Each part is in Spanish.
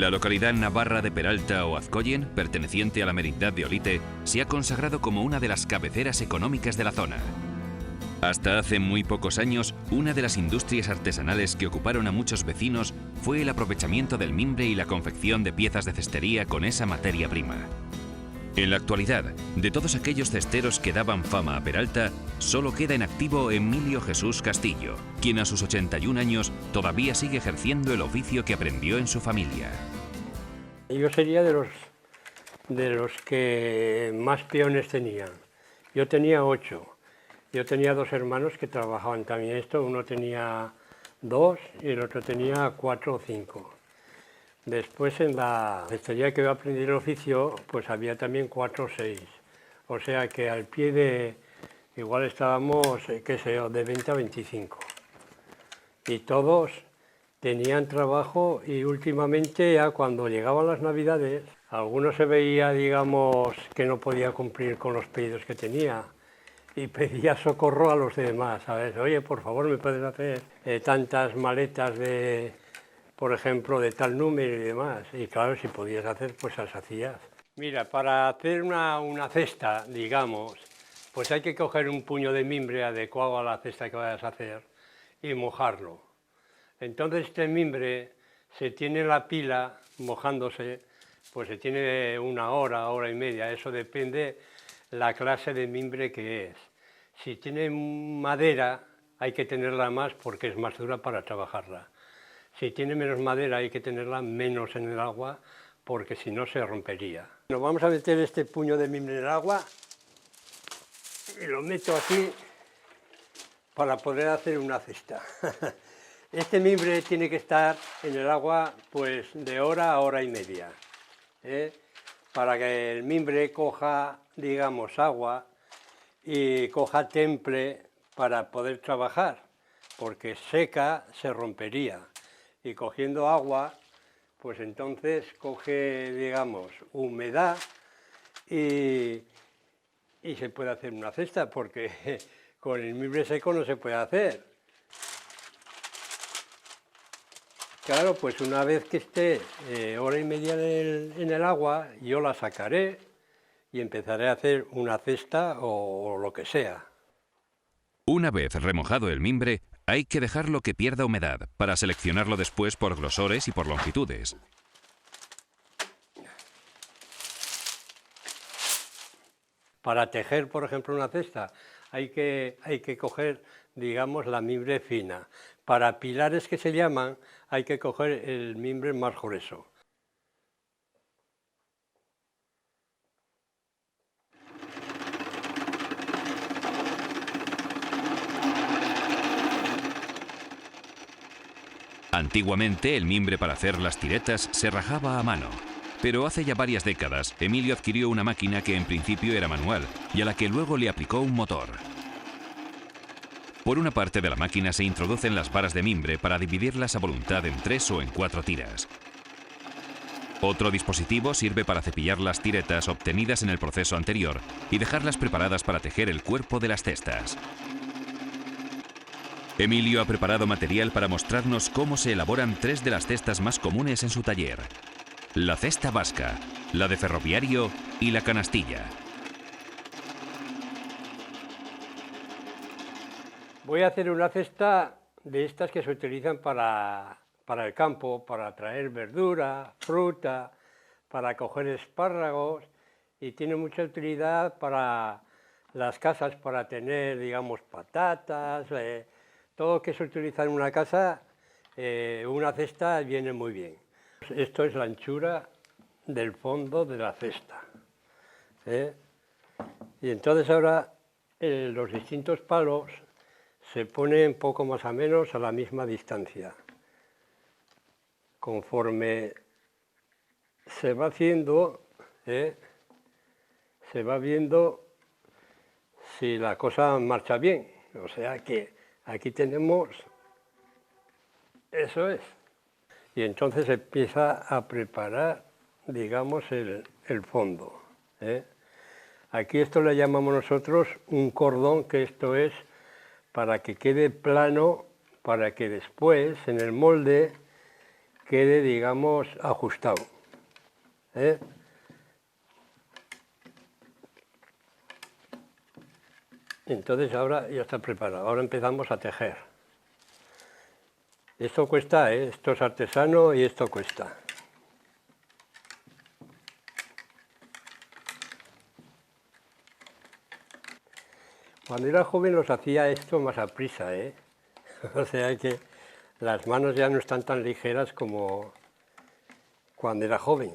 La localidad navarra de Peralta o Azcoyen, perteneciente a la merindad de Olite, se ha consagrado como una de las cabeceras económicas de la zona. Hasta hace muy pocos años, una de las industrias artesanales que ocuparon a muchos vecinos fue el aprovechamiento del mimbre y la confección de piezas de cestería con esa materia prima. En la actualidad, de todos aquellos cesteros que daban fama a Peralta, solo queda en activo Emilio Jesús Castillo, quien a sus 81 años todavía sigue ejerciendo el oficio que aprendió en su familia. Yo sería de los que más peones tenían. Yo tenía 8. Yo tenía 2 hermanos que trabajaban también esto. Uno tenía 2 y el otro tenía 4 o 5. Después en la cestería que yo aprendí el oficio, pues había también 4 o 6. O sea que al pie de, igual estábamos, qué sé yo, de 20 a 25. Y todos tenían trabajo y últimamente ya cuando llegaban las Navidades, algunos se veía, digamos, que no podía cumplir con los pedidos que tenía y pedía socorro a los demás, ¿sabes? Oye, por favor, ¿me puedes hacer tantas maletas de, por ejemplo, de tal número y demás? Y claro, si podías hacer, pues las hacías. Mira, para hacer una cesta, digamos, pues hay que coger un puño de mimbre adecuado a la cesta que vayas a hacer y mojarlo. Entonces este mimbre se tiene la pila mojándose, pues se tiene 1 hora, hora y media, eso depende la clase de mimbre que es. Si tiene madera hay que tenerla más porque es más dura para trabajarla. Si tiene menos madera hay que tenerla menos en el agua porque si no se rompería. Nos vamos a meter este puño de mimbre en el agua y lo meto aquí para poder hacer una cesta. Este mimbre tiene que estar en el agua pues de hora a hora y media, para que el mimbre coja, digamos, agua y coja temple para poder trabajar, porque seca se rompería y cogiendo agua, pues entonces coge, digamos, humedad y se puede hacer una cesta, porque con el mimbre seco no se puede hacer. Claro, pues una vez que esté hora y media en el agua, yo la sacaré y empezaré a hacer una cesta o lo que sea. Una vez remojado el mimbre, hay que dejarlo que pierda humedad para seleccionarlo después por grosores y por longitudes. Para tejer, por ejemplo, una cesta, hay que coger, digamos, la mimbre fina. Para pilares que se llaman, hay que coger el mimbre más grueso. Antiguamente el mimbre para hacer las tiretas se rajaba a mano, pero hace ya varias décadas Emilio adquirió una máquina que en principio era manual y a la que luego le aplicó un motor. Por una parte de la máquina se introducen las varas de mimbre para dividirlas a voluntad en 3 o en 4 tiras. Otro dispositivo sirve para cepillar las tiretas obtenidas en el proceso anterior y dejarlas preparadas para tejer el cuerpo de las cestas. Emilio ha preparado material para mostrarnos cómo se elaboran 3 de las cestas más comunes en su taller: la cesta vasca, la de ferroviario y la canastilla. Voy a hacer una cesta de estas que se utilizan para el campo, para traer verdura, fruta, para coger espárragos, y tiene mucha utilidad para las casas, para tener, digamos, patatas, todo lo que se utiliza en una casa, una cesta viene muy bien. Esto es la anchura del fondo de la cesta. Y entonces ahora los distintos palos se ponen poco más o menos a la misma distancia. Conforme se va haciendo, se va viendo si la cosa marcha bien. O sea que aquí tenemos, eso es. Y entonces se empieza a preparar, digamos, el fondo. Aquí esto le llamamos nosotros un cordón, que esto es para que quede plano, para que después en el molde quede, digamos, ajustado, ¿eh? Entonces ahora ya está preparado, ahora empezamos a tejer. Esto cuesta, ¿eh? Esto es artesano y esto cuesta. Cuando era joven los hacía esto más a prisa, ¿eh? O sea que las manos ya no están tan ligeras como cuando era joven.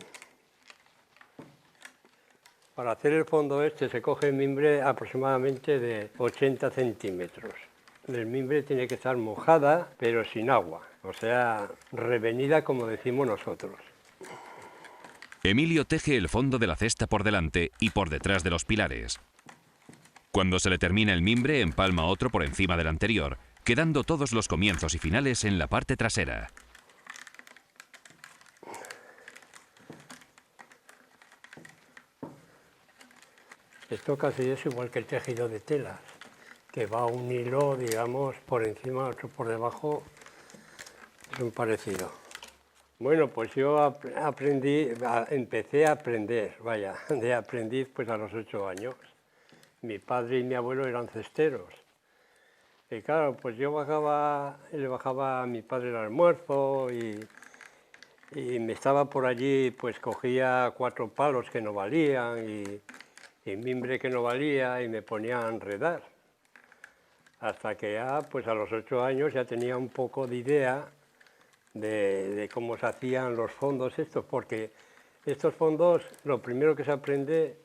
Para hacer el fondo este se coge mimbre aproximadamente de 80 centímetros. El mimbre tiene que estar mojada, pero sin agua, o sea, revenida como decimos nosotros. Emilio teje el fondo de la cesta por delante y por detrás de los pilares. Cuando se le termina el mimbre, empalma otro por encima del anterior, quedando todos los comienzos y finales en la parte trasera. Esto casi es igual que el tejido de telas, que va un hilo, digamos, por encima, otro por debajo, es un parecido. Bueno, pues yo empecé a aprender, vaya, de aprendiz pues a los 8 años. Mi padre y mi abuelo eran cesteros. Y claro, pues yo le bajaba a mi padre el almuerzo y me estaba por allí, pues cogía 4 palos que no valían y mimbre que no valía y me ponía a enredar. Hasta que ya, pues a los 8 años ya tenía un poco de idea de cómo se hacían los fondos estos, porque estos fondos lo primero que se aprende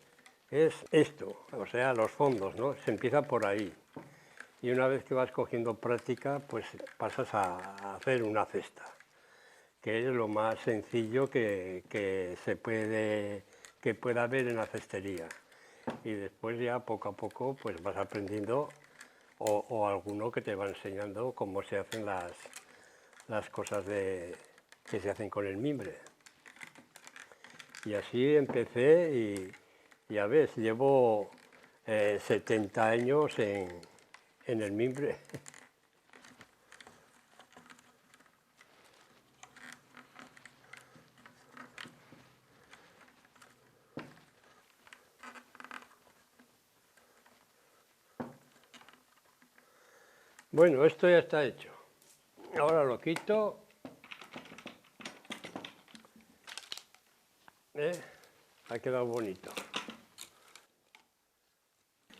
es esto, o sea, los fondos, ¿no? Se empieza por ahí. Y una vez que vas cogiendo práctica, pues pasas a hacer una cesta, que es lo más sencillo que pueda haber en la cestería. Y después ya poco a poco pues vas aprendiendo o alguno que te va enseñando cómo se hacen las cosas que se hacen con el mimbre. Y así empecé y ya ves, llevo 70 años en el mimbre. Bueno, esto ya está hecho. Ahora lo quito. Ha quedado bonito.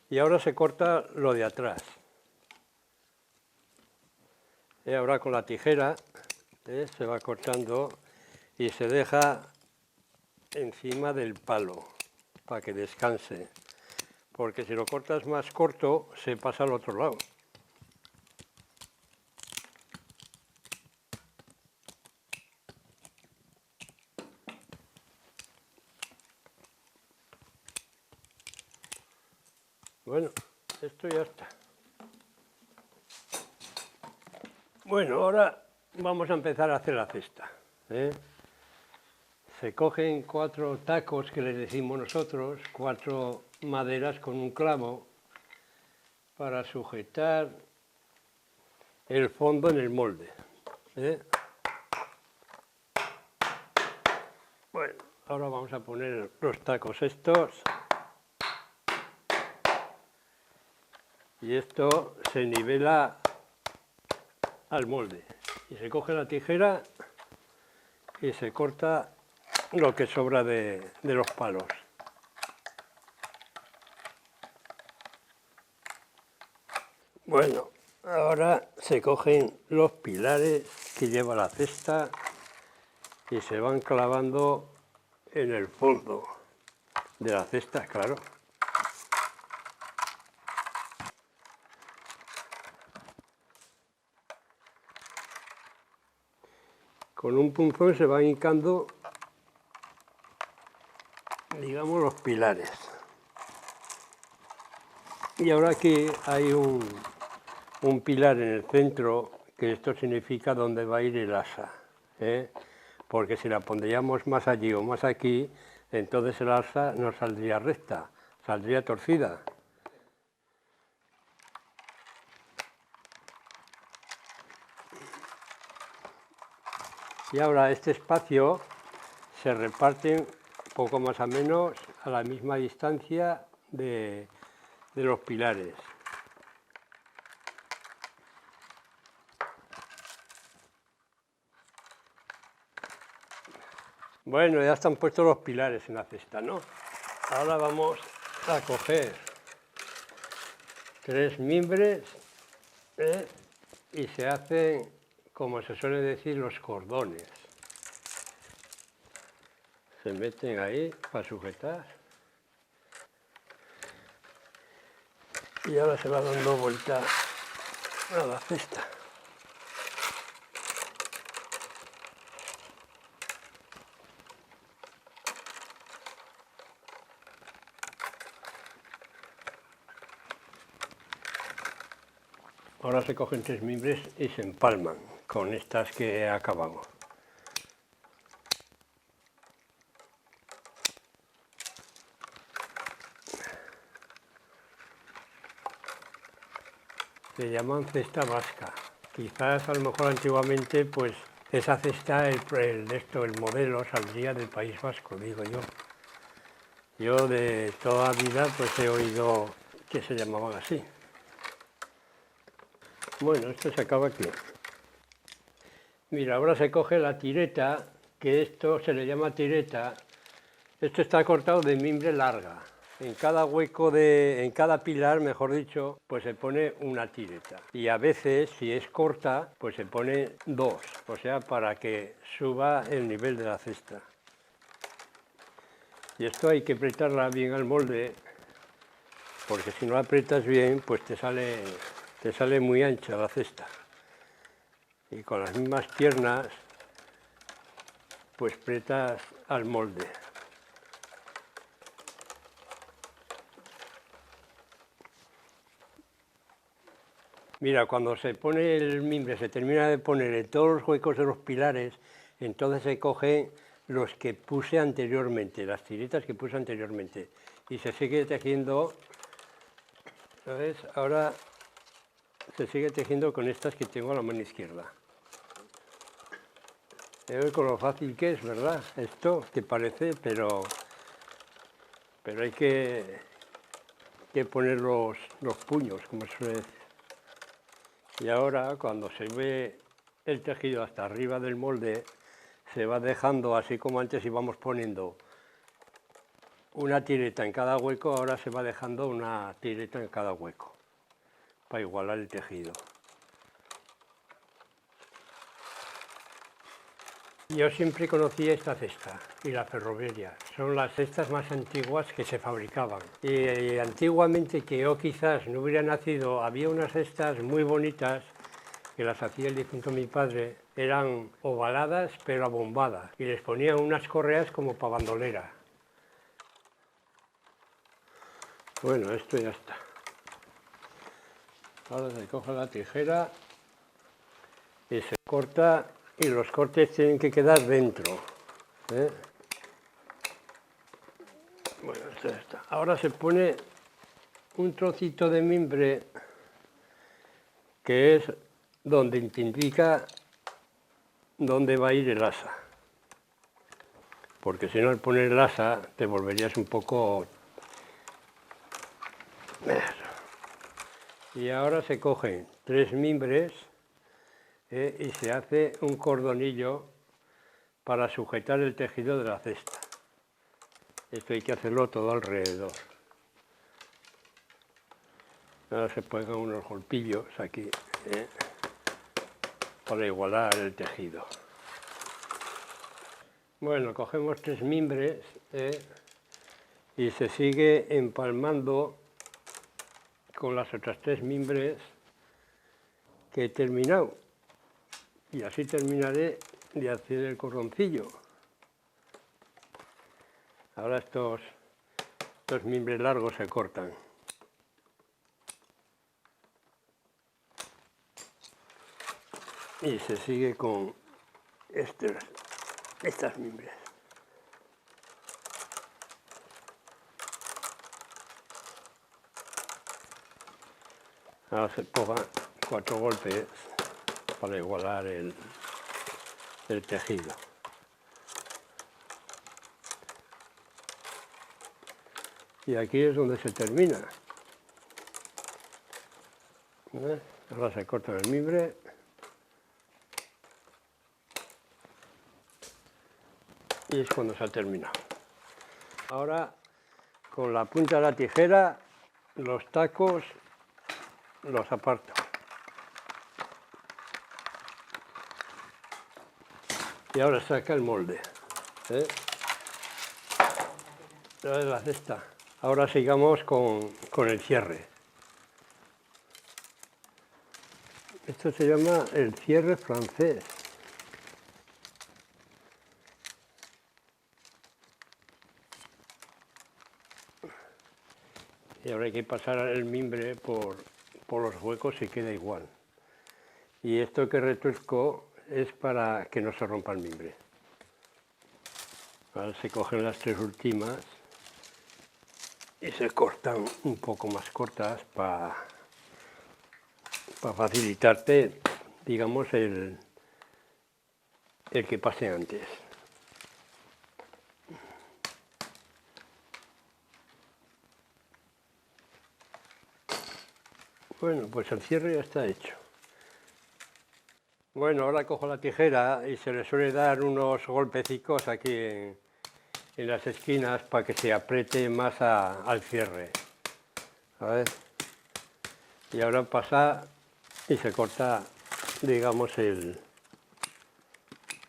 Y ahora se corta lo de atrás. Ahora con la tijera se va cortando y se deja encima del palo para que descanse. Porque si lo cortas más corto, se pasa al otro lado. Bueno, esto ya está. Bueno, ahora vamos a empezar a hacer la cesta. Se cogen 4 tacos que les decimos nosotros, 4 maderas con un clavo para sujetar el fondo en el molde. Bueno, ahora vamos a poner los tacos estos. Y esto se nivela al molde. Y se coge la tijera y se corta lo que sobra de los palos. Bueno, ahora se cogen los pilares que lleva la cesta y se van clavando en el fondo de la cesta, claro. Con un punzón se van hincando, digamos, los pilares. Y ahora aquí hay un pilar en el centro, que esto significa dónde va a ir el asa, porque si la pondríamos más allí o más aquí, entonces el asa no saldría recta, saldría torcida. Y ahora este espacio se reparte poco más o menos a la misma distancia de los pilares. Bueno, ya están puestos los pilares en la cesta, ¿no? Ahora vamos a coger 3 mimbres y se hacen, como se suele decir, los cordones. Se meten ahí para sujetar. Y ahora se va dando vuelta a la cesta. Ahora se cogen 3 mimbres y se empalman con estas que acabamos. Se llaman cesta vasca. Quizás a lo mejor antiguamente pues esa cesta, el modelo saldría del País Vasco, digo yo. Yo de toda vida pues he oído que se llamaban así. Bueno, esto se acaba aquí. Mira, ahora se coge la tireta, que esto se le llama tireta. Esto está cortado de mimbre larga. En cada hueco en cada pilar, mejor dicho, pues se pone una tireta. Y a veces, si es corta, pues se pone 2, o sea, para que suba el nivel de la cesta. Y esto hay que apretarla bien al molde, porque si no la aprietas bien, pues te sale muy ancha la cesta. Y con las mismas piernas, pues aprietas al molde. Mira, cuando se pone el mimbre, se termina de poner en todos los huecos de los pilares, entonces se cogen los que puse anteriormente, las tiritas que puse anteriormente, y se sigue tejiendo, ¿sabes? Ahora se sigue tejiendo con estas que tengo a la mano izquierda. Con lo fácil que es, ¿verdad? Esto, que parece, pero hay que poner los puños, como se suele decir. Y ahora, cuando se ve el tejido hasta arriba del molde, se va dejando, así como antes íbamos poniendo una tireta en cada hueco, ahora se va dejando una tireta en cada hueco, para igualar el tejido. Yo siempre conocí esta cesta y la ferroviaria. Son las cestas más antiguas que se fabricaban. Y antiguamente, que yo quizás no hubiera nacido, había unas cestas muy bonitas que las hacía el difunto mi padre. Eran ovaladas pero abombadas y les ponían unas correas como para bandolera. Bueno, esto ya está. Ahora se coge la tijera y se corta. Y los cortes tienen que quedar dentro. Bueno, esto ya está. Ahora se pone un trocito de mimbre que es donde te indica dónde va a ir el asa. Porque si no, al poner el asa te volverías un poco... Y ahora se cogen 3 mimbres y se hace un cordonillo para sujetar el tejido de la cesta. Esto hay que hacerlo todo alrededor. Ahora se ponen unos golpillos aquí para igualar el tejido. Bueno, cogemos 3 mimbres y se sigue empalmando con las otras 3 mimbres que he terminado. Y así terminaré de hacer el cordoncillo. Ahora estos mimbres largos se cortan. Y se sigue con estas mimbres. Ahora se pongan 4 golpes para igualar el el tejido. Y aquí es donde se termina. Ahora se corta el mimbre. Y es cuando se ha terminado. Ahora, con la punta de la tijera, los tacos los aparto. Y ahora saca el molde. La cesta. Ahora sigamos con el cierre. Esto se llama el cierre francés. Y ahora hay que pasar el mimbre por los huecos y queda igual. Y esto que retuerco es para que no se rompa el mimbre. Ahora se cogen las tres últimas y se cortan un poco más cortas para facilitarte, digamos, el que pase antes. Bueno, pues el cierre ya está hecho. Bueno, ahora cojo la tijera y se le suele dar unos golpecicos aquí en las esquinas para que se apriete más al cierre. A ver. Y ahora pasa y se corta, digamos,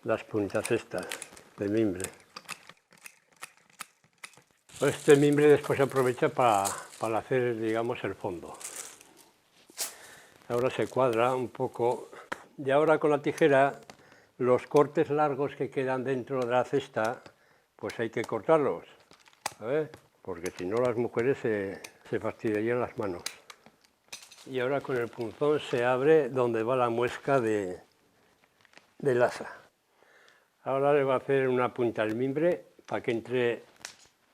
las puntas estas de mimbre. Este mimbre después se aprovecha para hacer, digamos, el fondo. Ahora se cuadra un poco. Y ahora con la tijera, los cortes largos que quedan dentro de la cesta, pues hay que cortarlos, ¿sabes? Porque si no las mujeres se fastidiarían las manos. Y ahora con el punzón se abre donde va la muesca de lasa. Ahora le va a hacer una punta al mimbre para que entre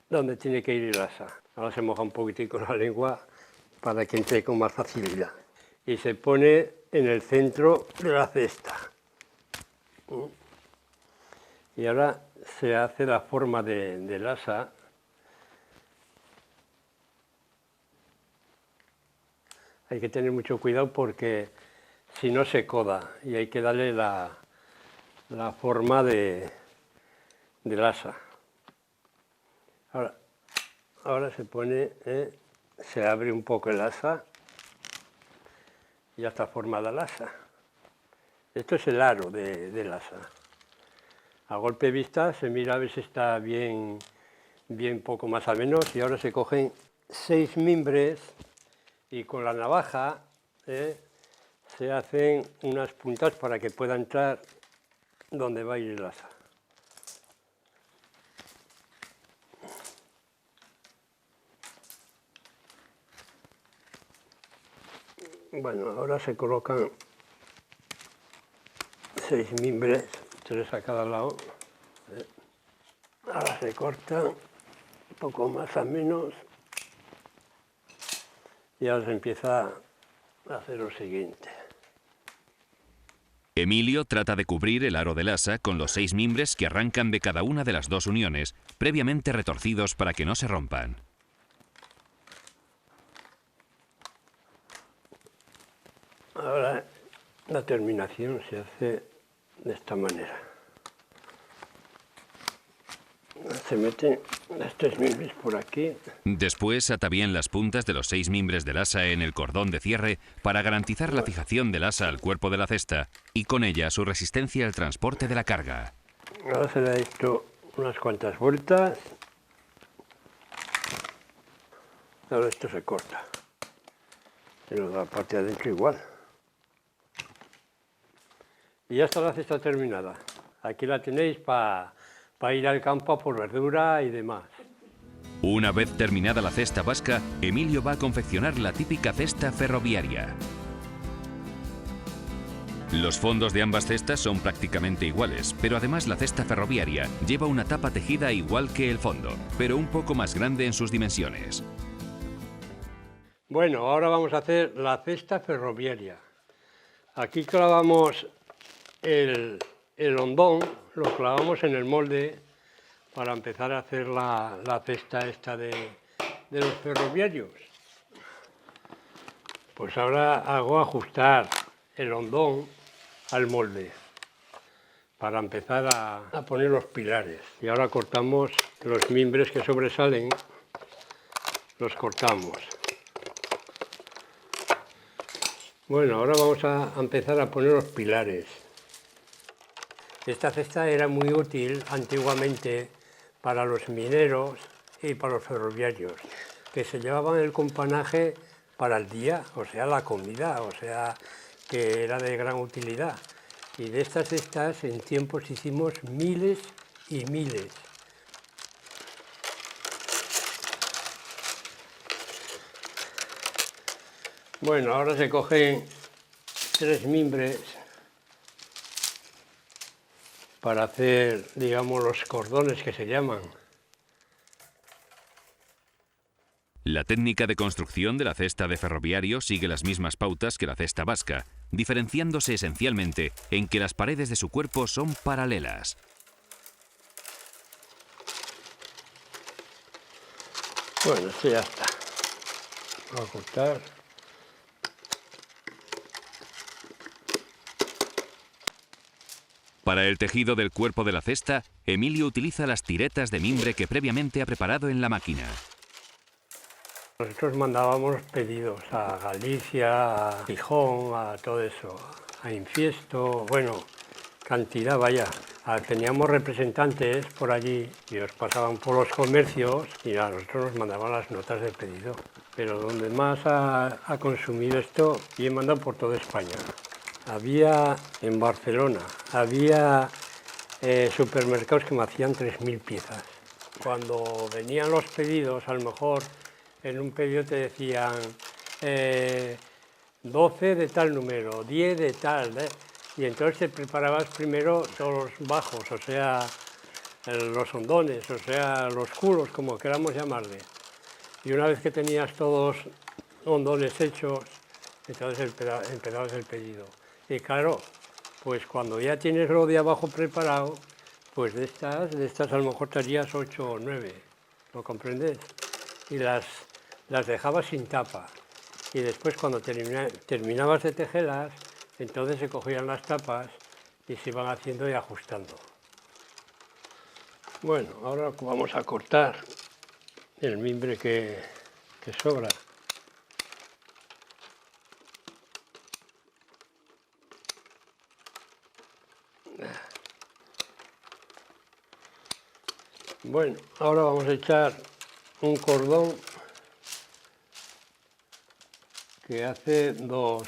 donde tiene que ir el asa. Ahora se moja un poquitico la lengua para que entre con más facilidad. Y se pone en el centro de la cesta. Y ahora se hace la forma del asa. Hay que tener mucho cuidado porque si no se coda y hay que darle la forma del asa. Ahora se pone, se abre un poco el asa. Ya está formada el asa. Esto es el aro del asa. A golpe de vista se mira a ver si está bien poco más o menos. Y ahora se cogen 6 mimbres y con la navaja se hacen unas puntas para que pueda entrar donde va a ir el asa. Bueno, ahora se colocan 6 mimbres, 3 a cada lado. Ahora se corta un poco más o menos y ahora se empieza a hacer lo siguiente. Emilio trata de cubrir el aro del asa con los 6 mimbres que arrancan de cada una de las 2 uniones, previamente retorcidos para que no se rompan. Ahora la terminación se hace de esta manera. Se meten las 3 mimbres por aquí. Después ata bien las puntas de los 6 mimbres del asa en el cordón de cierre para garantizar la fijación del asa al cuerpo de la cesta y con ella su resistencia al transporte de la carga. Ahora se le ha hecho unas cuantas vueltas. Ahora esto se corta. Pero la parte de adentro igual. Y ya está la cesta terminada. Aquí la tenéis para ir al campo a por verdura y demás. Una vez terminada la cesta vasca, Emilio va a confeccionar la típica cesta ferroviaria. Los fondos de ambas cestas son prácticamente iguales, pero además la cesta ferroviaria lleva una tapa tejida igual que el fondo, pero un poco más grande en sus dimensiones. Bueno, ahora vamos a hacer la cesta ferroviaria. Aquí clavamos el el hondón lo clavamos en el molde para empezar a hacer la cesta esta de los ferroviarios. Pues ahora hago ajustar el hondón al molde para empezar a poner los pilares. Y ahora cortamos los mimbres que sobresalen, los cortamos. Bueno, ahora vamos a empezar a poner los pilares. Esta cesta era muy útil antiguamente para los mineros y para los ferroviarios, que se llevaban el companaje para el día, o sea, la comida, o sea, que era de gran utilidad. Y de estas cestas en tiempos hicimos miles y miles. Bueno, ahora se cogen 3 mimbres para hacer, digamos, los cordones que se llaman. La técnica de construcción de la cesta de ferroviario sigue las mismas pautas que la cesta vasca, diferenciándose esencialmente en que las paredes de su cuerpo son paralelas. Bueno, esto ya está. Vamos a cortar. Para el tejido del cuerpo de la cesta, Emilio utiliza las tiretas de mimbre que previamente ha preparado en la máquina. Nosotros mandábamos pedidos a Galicia, a Gijón, a todo eso, a Infiesto, bueno, cantidad, vaya. Teníamos representantes por allí y os pasaban por los comercios y a nosotros nos mandaban las notas de pedido. Pero donde más ha consumido esto, y he mandado por toda España. Había en Barcelona, había supermercados que me hacían 3.000 piezas. Cuando venían los pedidos, a lo mejor en un pedido te decían 12 de tal número, 10 de tal, y entonces te preparabas primero todos los bajos, o sea, los hondones, o sea, los culos, como queramos llamarle. Y una vez que tenías todos hondones hechos, entonces empezabas el pedido. Y claro, pues cuando ya tienes lo de abajo preparado, pues de estas a lo mejor te harías 8 o 9, ¿lo comprendes? Y las dejabas sin tapa. Y después cuando terminabas de tejerlas, entonces se cogían las tapas y se iban haciendo y ajustando. Bueno, ahora vamos a cortar el mimbre que sobra. Bueno, ahora vamos a echar un cordón que hace dos.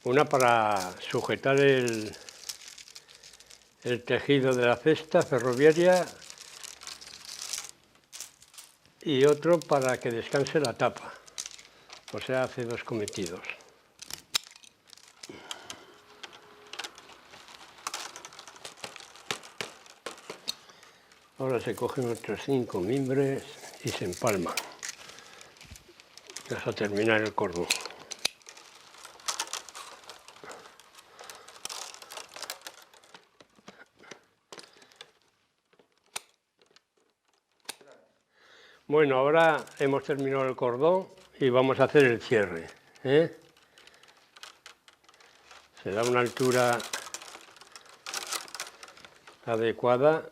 Una para sujetar el tejido de la cesta ferroviaria y otro para que descanse la tapa. O sea, hace dos cometidos. Ahora se cogen otros 5 mimbres y se empalman hasta terminar el cordón. Bueno, ahora hemos terminado el cordón y vamos a hacer el cierre. Se da una altura adecuada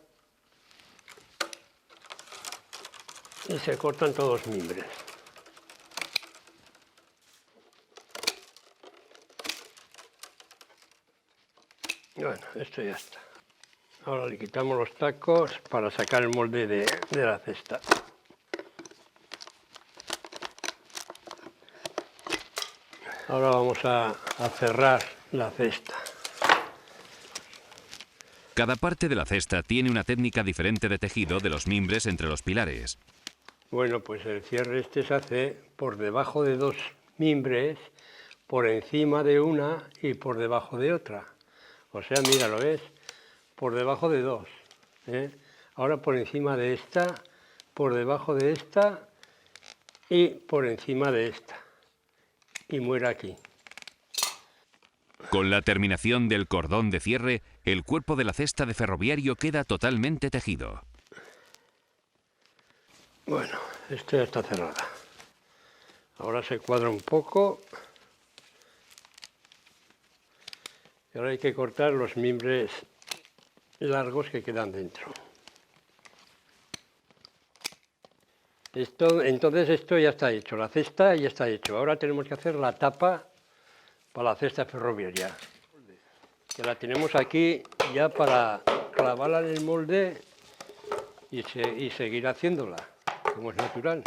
y se cortan todos los mimbres. Bueno, esto ya está. Ahora le quitamos los tacos para sacar el molde de la cesta. Ahora vamos a cerrar la cesta. Cada parte de la cesta tiene una técnica diferente de tejido de los mimbres entre los pilares. Bueno, pues el cierre este se hace por debajo de 2 mimbres, por encima de una y por debajo de otra. O sea, mira, ¿lo ves? Por debajo de 2. Ahora por encima de esta, por debajo de esta y por encima de esta. Y muere aquí. Con la terminación del cordón de cierre, el cuerpo de la cesta de ferroviario queda totalmente tejido. Bueno, esto ya está cerrada. Ahora se cuadra un poco. Y ahora hay que cortar los mimbres largos que quedan dentro. Entonces esto ya está hecho, la cesta ya está hecho. Ahora tenemos que hacer la tapa para la cesta ferroviaria. Que la tenemos aquí ya para clavarla en el molde y seguir haciéndola, como es natural.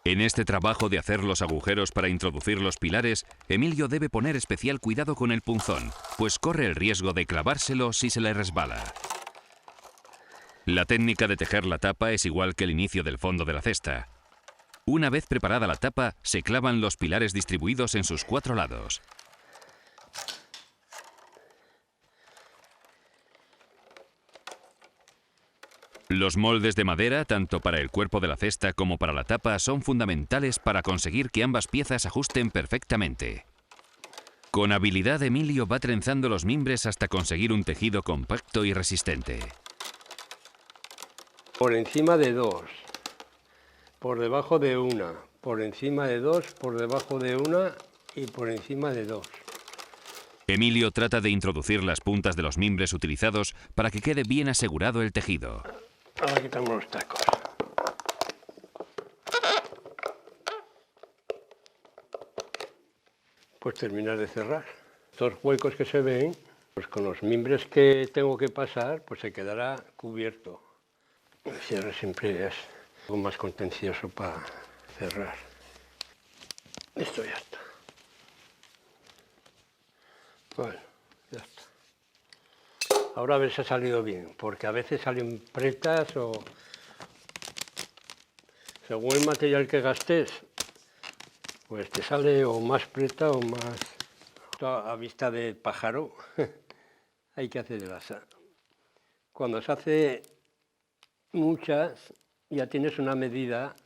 En este trabajo de hacer los agujeros para introducir los pilares, Emilio debe poner especial cuidado con el punzón, pues corre el riesgo de clavárselo si se le resbala. La técnica de tejer la tapa es igual que el inicio del fondo de la cesta. Una vez preparada la tapa, se clavan los pilares distribuidos en sus 4 lados. Los moldes de madera, tanto para el cuerpo de la cesta como para la tapa, son fundamentales para conseguir que ambas piezas ajusten perfectamente. Con habilidad, Emilio va trenzando los mimbres hasta conseguir un tejido compacto y resistente. Por encima de 2, por debajo de 1, por encima de 2, por debajo de 1 y por encima de 2. Emilio trata de introducir las puntas de los mimbres utilizados para que quede bien asegurado el tejido. Ahora quitamos los tacos. Pues terminar de cerrar. Estos huecos que se ven, pues con los mimbres que tengo que pasar, pues se quedará cubierto. El cierre siempre es algo más contencioso para cerrar. Esto ya está. Bueno, ya está. Ahora a ver si ha salido bien, porque a veces salen pretas o según el material que gastes, pues te sale o más preta o más... A vista de pájaro hay que hacer el asa. Cuando se hace muchas, ya tienes una medida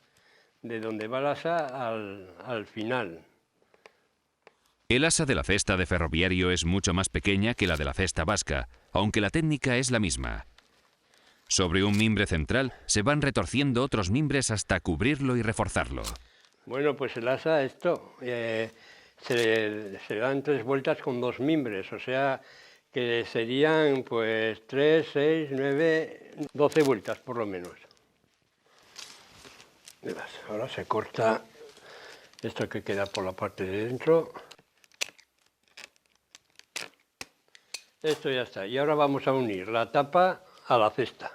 de dónde va el asa al final. El asa de la cesta de ferroviario es mucho más pequeña que la de la cesta vasca, aunque la técnica es la misma. Sobre un mimbre central se van retorciendo otros mimbres hasta cubrirlo y reforzarlo. Bueno, pues el asa, se dan 3 vueltas con 2 mimbres, o sea que serían pues 3, 6, 9, 12 vueltas por lo menos. Ahora se corta esto que queda por la parte de dentro. Esto ya está. Y ahora vamos a unir la tapa a la cesta.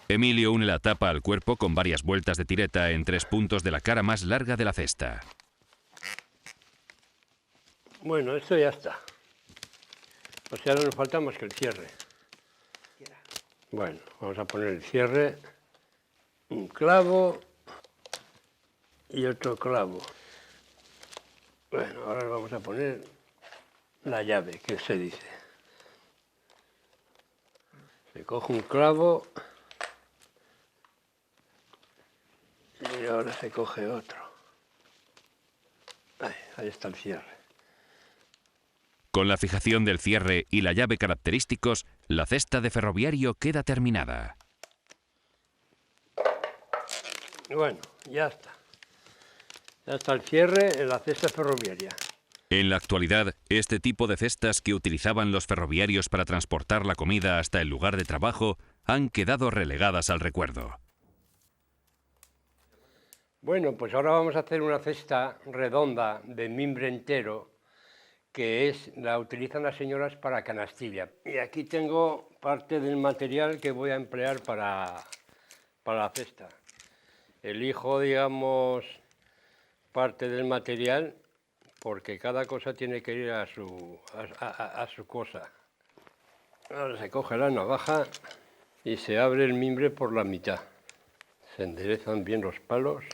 Emilio une la tapa al cuerpo con varias vueltas de tireta en 3 puntos de la cara más larga de la cesta. Bueno, esto ya está. O sea, no nos falta más que el cierre. Bueno, vamos a poner el cierre. Un clavo y otro clavo. Bueno, ahora vamos a poner la llave, que se dice. Se coge un clavo y ahora se coge otro. Ahí está el cierre. Con la fijación del cierre y la llave característicos, la cesta de ferroviario queda terminada. Bueno, ya está. Ya está el cierre en la cesta ferroviaria. En la actualidad, este tipo de cestas que utilizaban los ferroviarios para transportar la comida hasta el lugar de trabajo han quedado relegadas al recuerdo. Bueno, pues ahora vamos a hacer una cesta redonda de mimbre entero, que la utilizan las señoras para canastilla. Y aquí tengo parte del material que voy a emplear para la cesta. Elijo, digamos, parte del material porque cada cosa tiene que ir a su cosa. Ahora se coge la navaja y se abre el mimbre por la mitad. Se enderezan bien los palos.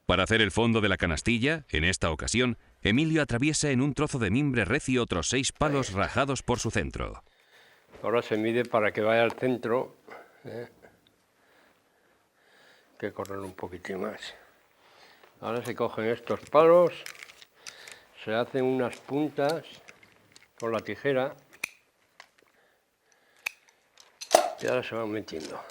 Para hacer el fondo de la canastilla, en esta ocasión, Emilio atraviesa en un trozo de mimbre recio otros 6 palos rajados por su centro. Ahora se mide para que vaya al centro. Hay que correr un poquitín más. Ahora se cogen estos palos, se hacen unas puntas con la tijera y ahora se van metiendo.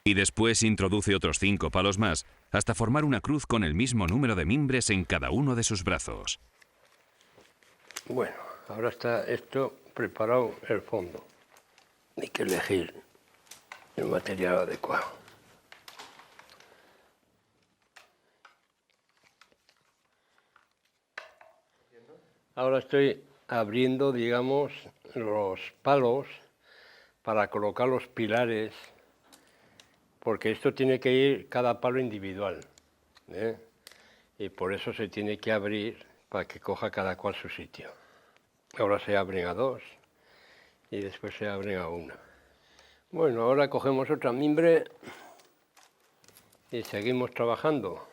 Y después introduce otros 5 palos más, hasta formar una cruz con el mismo número de mimbres en cada uno de sus brazos. Bueno, ahora está esto preparado el fondo. Hay que elegir el material adecuado. Ahora estoy abriendo, digamos, los palos para colocar los pilares, porque esto tiene que ir cada palo individual, ¿eh? Y por eso se tiene que abrir para que coja cada cual su sitio. Ahora se abren a 2 y después se abren a 1. Bueno, ahora cogemos otra mimbre y seguimos trabajando.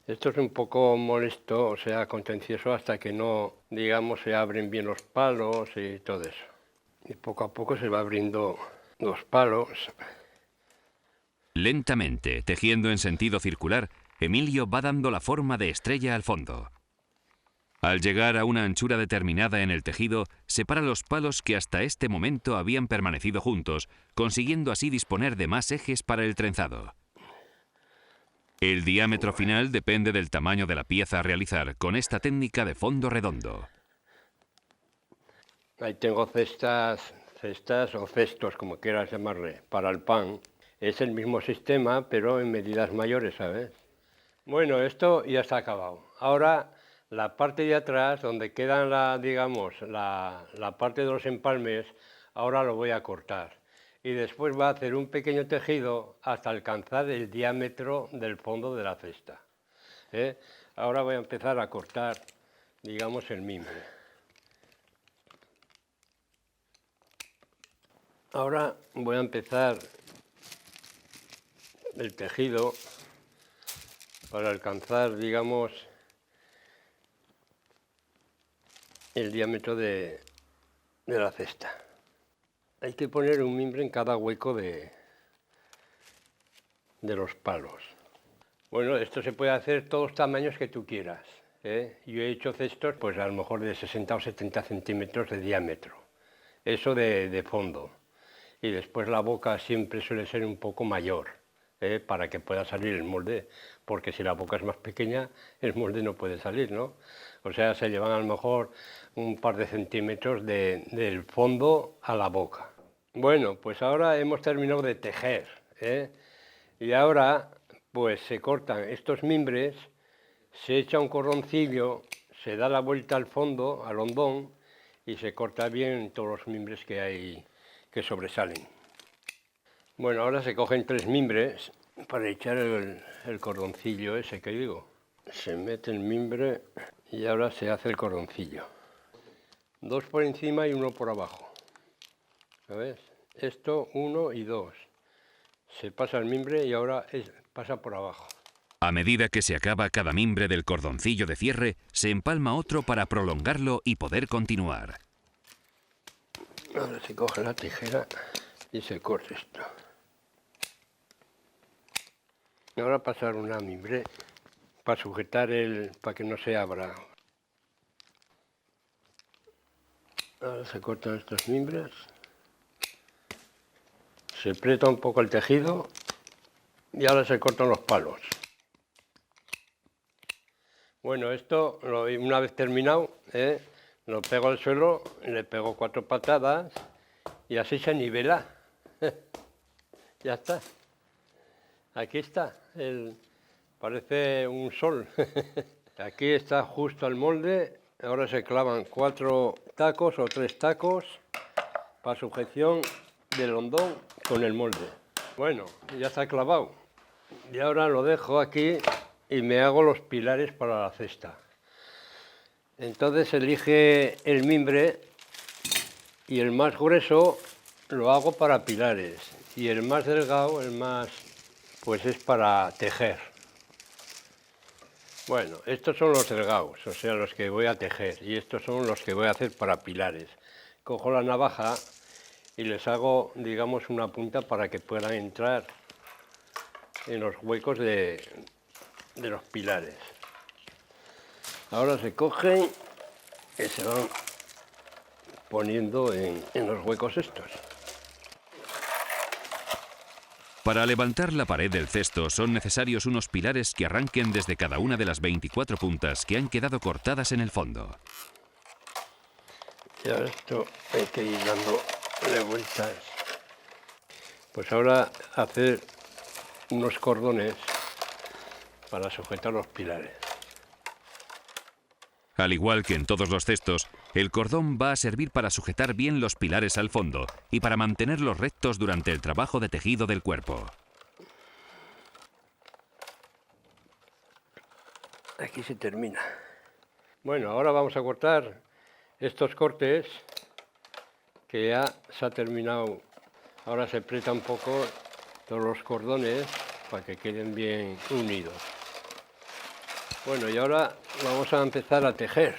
Esto es un poco molesto, o sea, contencioso, hasta que no, digamos, se abren bien los palos y todo eso. Y poco a poco se va abriendo los palos. Lentamente, tejiendo en sentido circular, Emilio va dando la forma de estrella al fondo. Al llegar a una anchura determinada en el tejido, separa los palos que hasta este momento habían permanecido juntos, consiguiendo así disponer de más ejes para el trenzado. El diámetro final depende del tamaño de la pieza a realizar con esta técnica de fondo redondo. Ahí tengo cestas o cestos, como quieras llamarle, para el pan. Es el mismo sistema, pero en medidas mayores, ¿sabes? Bueno, esto ya está acabado. Ahora, la parte de atrás, donde quedan la parte de los empalmes, ahora lo voy a cortar. Y después voy a hacer un pequeño tejido hasta alcanzar el diámetro del fondo de la cesta, ¿eh? Ahora voy a empezar a cortar, digamos, el mimbre. Ahora voy a empezar el tejido para alcanzar, digamos, el diámetro de la cesta. Hay que poner un mimbre en cada hueco de los palos. Bueno, esto se puede hacer todos los tamaños que tú quieras, ¿eh? Yo he hecho cestos, pues a lo mejor de 60 o 70 centímetros de diámetro. Eso de fondo. Y después la boca siempre suele ser un poco mayor, para que pueda salir el molde, porque si la boca es más pequeña, el molde no puede salir, ¿no? O sea, se llevan a lo mejor un par de centímetros del fondo a la boca. Bueno, pues ahora hemos terminado de tejer, ¿eh? Y ahora, pues se cortan estos mimbres, se echa un cordoncillo, se da la vuelta al fondo, al hondón, y se corta bien todos los mimbres que hay, que sobresalen. Bueno, ahora se cogen 3 mimbres para echar el cordoncillo ese que digo. Se mete el mimbre y ahora se hace el cordoncillo. 2 por encima y 1 por abajo. ¿Sabes? Esto 1 y 2. Se pasa el mimbre y ahora pasa por abajo. A medida que se acaba cada mimbre del cordoncillo de cierre, se empalma otro para prolongarlo y poder continuar. Ahora se coge la tijera y se corta esto. Ahora pasar una mimbre para sujetar para que no se abra. Ahora se cortan estos mimbres. Se aprieta un poco el tejido y ahora se cortan los palos. Bueno, esto una vez terminado, lo pego al suelo, le pego 4 patadas y así se nivela. Ya está. Aquí está, parece un sol. Aquí está justo el molde. Ahora se clavan 4 tacos o 3 tacos para sujeción del hondón con el molde. Bueno, ya está clavado. Y ahora lo dejo aquí y me hago los pilares para la cesta. Entonces elige el mimbre y el más grueso lo hago para pilares y el más delgado, pues es para tejer. Bueno, estos son los delgados, o sea, los que voy a tejer, y estos son los que voy a hacer para pilares. Cojo la navaja y les hago, digamos, una punta para que puedan entrar en los huecos de los pilares. Ahora se cogen y se van poniendo en los huecos estos. Para levantar la pared del cesto son necesarios unos pilares que arranquen desde cada una de las 24 puntas que han quedado cortadas en el fondo. Y ahora esto hay que ir dándole vueltas. Pues ahora hacer unos cordones para sujetar los pilares. Al igual que en todos los cestos, el cordón va a servir para sujetar bien los pilares al fondo y para mantenerlos rectos durante el trabajo de tejido del cuerpo. Aquí se termina. Bueno, ahora vamos a cortar estos cortes que ya se ha terminado. Ahora se aprieta un poco todos los cordones para que queden bien unidos. Bueno, y ahora vamos a empezar a tejer.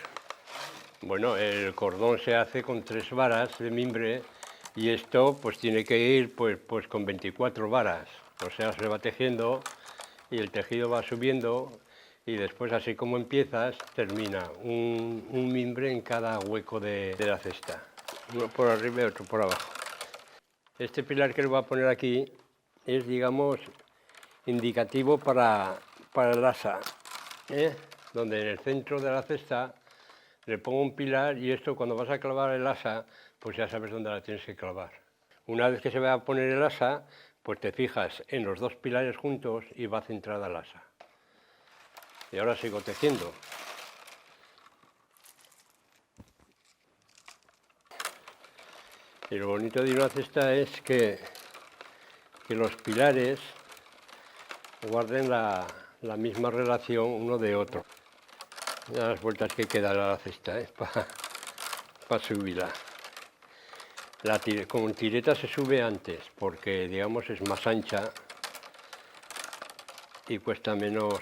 Bueno, el cordón se hace con 3 varas de mimbre y esto pues tiene que ir pues con 24 varas. O sea, se va tejiendo y el tejido va subiendo y después, así como empiezas, termina un mimbre en cada hueco de la cesta. Uno por arriba y otro por abajo. Este pilar que le voy a poner aquí es, digamos, indicativo para el asa, donde en el centro de la cesta le pongo un pilar y esto, cuando vas a clavar el asa, pues ya sabes dónde la tienes que clavar. Una vez que se va a poner el asa, pues te fijas en los 2 pilares juntos y va centrada el asa. Y ahora sigo tejiendo. Y lo bonito de una cesta es que los pilares guarden la misma relación uno de otro. Mira las vueltas que queda la cesta para subirla. Con tireta se sube antes porque, digamos, es más ancha y cuesta menos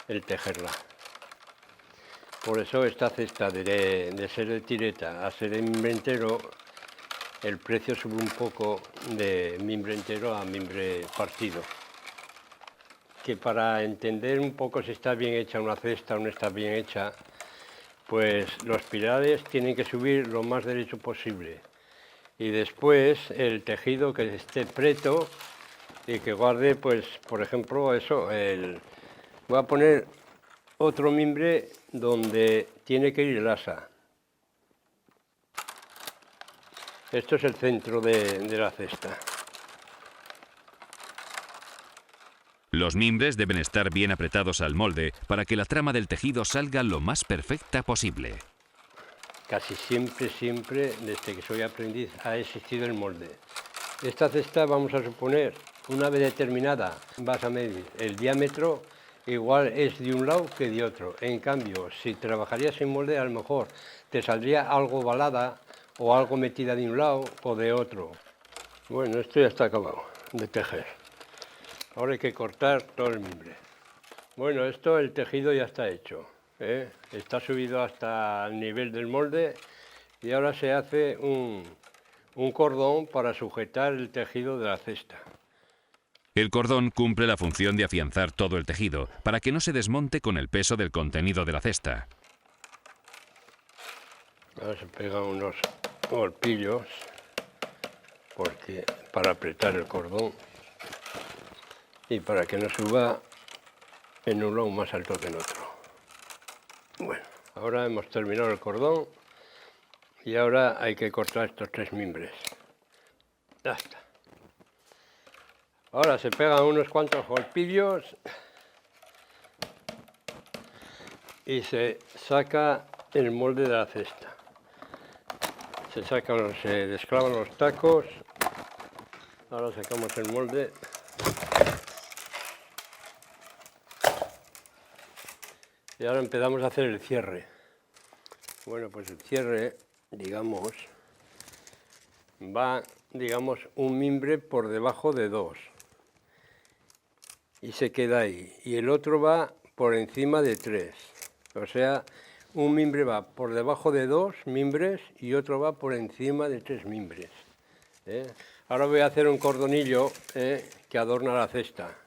el tejerla. Por eso esta cesta, de ser de tireta a ser de mimbre entero, el precio sube un poco de mimbre entero a mimbre partido. Que para entender un poco si está bien hecha una cesta o no está bien hecha, pues los pilares tienen que subir lo más derecho posible. Y después el tejido que esté preto y que guarde, pues, por ejemplo, eso, voy a poner otro mimbre donde tiene que ir el asa. Esto es el centro de la cesta. Los mimbres deben estar bien apretados al molde para que la trama del tejido salga lo más perfecta posible. Casi siempre, desde que soy aprendiz, ha existido el molde. Esta cesta, vamos a suponer, una vez determinada, vas a medir el diámetro, igual es de un lado que de otro. En cambio, si trabajarías sin molde, a lo mejor te saldría algo ovalada o algo metida de un lado o de otro. Bueno, esto ya está acabado de tejer. Ahora hay que cortar todo el mimbre. Bueno, el tejido ya está hecho. Está subido hasta el nivel del molde y ahora se hace un cordón para sujetar el tejido de la cesta. El cordón cumple la función de afianzar todo el tejido para que no se desmonte con el peso del contenido de la cesta. Ahora se pegan unos golpillos para apretar el cordón y para que no suba en un lado más alto que en otro. Bueno, ahora hemos terminado el cordón y ahora hay que cortar estos 3 mimbres. Ya está. Ahora se pegan unos cuantos golpillos y se saca el molde de la cesta. Se desclavan los tacos. Ahora sacamos el molde. Y ahora empezamos a hacer el cierre. Bueno, pues el cierre, digamos, va, un mimbre por debajo de 2. Y se queda ahí. Y el otro va por encima de 3. O sea, un mimbre va por debajo de 2 mimbres y otro va por encima de 3 mimbres. Ahora voy a hacer un cordonillo que adorna la cesta.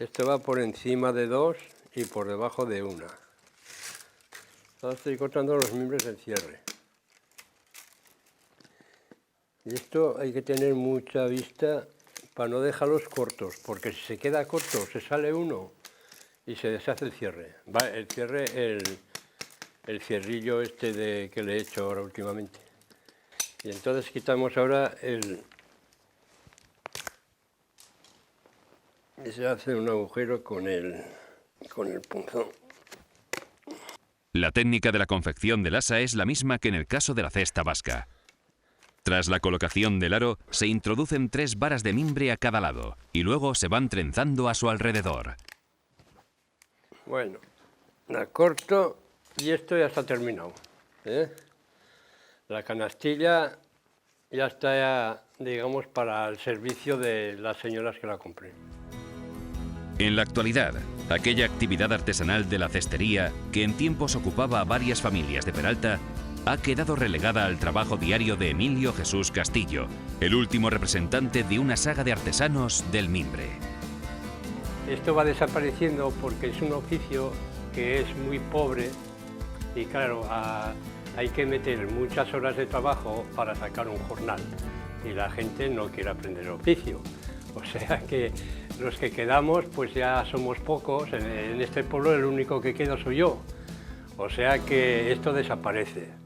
Esto va por encima de 2 y por debajo de 1. Ahora estoy cortando los mimbres del cierre. Y esto hay que tener mucha vista para no dejarlos cortos, porque si se queda corto se sale uno y se deshace el cierre. Va, el cierre, el cierrillo este que le he hecho ahora últimamente. Y entonces quitamos ahora y se hace un agujero con el punzón. La técnica de la confección del asa es la misma que en el caso de la cesta vasca. Tras la colocación del aro, se introducen 3 varas de mimbre a cada lado y luego se van trenzando a su alrededor. Bueno, la corto y esto ya está terminado, ¿eh? La canastilla ya está, digamos, para el servicio de las señoras que la compren. En la actualidad, aquella actividad artesanal de la cestería, que en tiempos ocupaba a varias familias de Peralta, ha quedado relegada al trabajo diario de Emilio Jesús Castillo, el último representante de una saga de artesanos del mimbre. Esto va desapareciendo porque es un oficio que es muy pobre y claro, hay que meter muchas horas de trabajo para sacar un jornal y la gente no quiere aprender el oficio. O sea que los que quedamos pues ya somos pocos, en este pueblo el único que queda soy yo. O sea que esto desaparece.